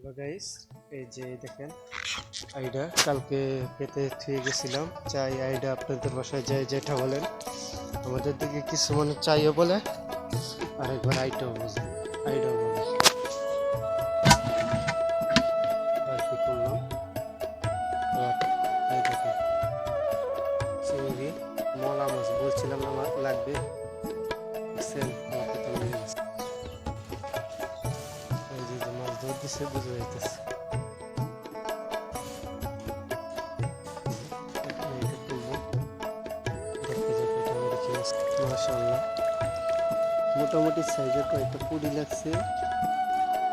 Hello guys, এই যে দেখেন আইডা কালকে পেতে থুয়ে গেছিলাম। চাই আইডা আপনাদের বাসায় যাই যেটা বলেন, আমাদের দিকে কিছু মানে চাইও বলে, আরেকবার আইটাও বুঝে আইডাও বলে। আর কি করলাম, আর এই দেখেন চিংড়ি মলা মাছ বলছিলাম না আমার লাগবে, সেম আমাকে তো নিয়ে গেছে। এই যে মাছ ধর দিছে বুঝে যাইতেছে। মাশাআল্লাহ, মোটামুটি সাইজের কয়েকটা পুরি লাগছে।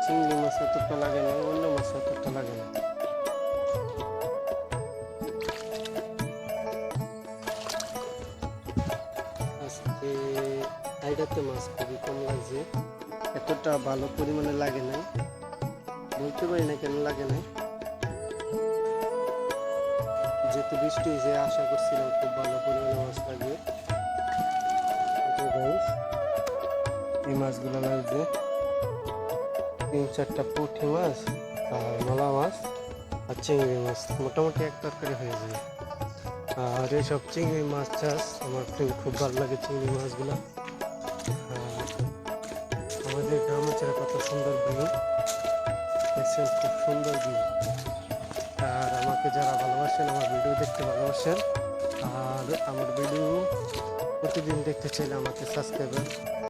চিংড়ি মাছ অতটা লাগে না, অন্য মাছ অতটা লাগে না। আজকে আইডাতে মাছ খুবই কম লাগছে, এতটা ভালো পরিমাণে লাগে নাই, বলতে পারি না কেন লাগে নাই। যেহেতু বৃষ্টি হয়েছে আশা করছিলাম খুব ভালো পরিমাণে মাছ লাগবে। এই মাছগুলো লাগবে 3-4টা পুঁটি মাছ আর মলা মাছ আর চিংড়ি মাছ, মোটামুটি এক তরকারি হয়ে যাবে। আর এইসব চিংড়ি মাছ চাষ আমার খুব ভালো লাগে। চিংড়ি মাছগুলো আমাদের গ্রাম অঞ্চলে কত সুন্দর ভিউ, খুব সুন্দর ভিউ। আর আমাকে যারা ভালোবাসেন, আমার ভিডিও দেখতে ভালোবাসেন, আর আমার ভিডিও প্রতিদিন দেখতে চাইলে আমাকে সাবস্ক্রাইব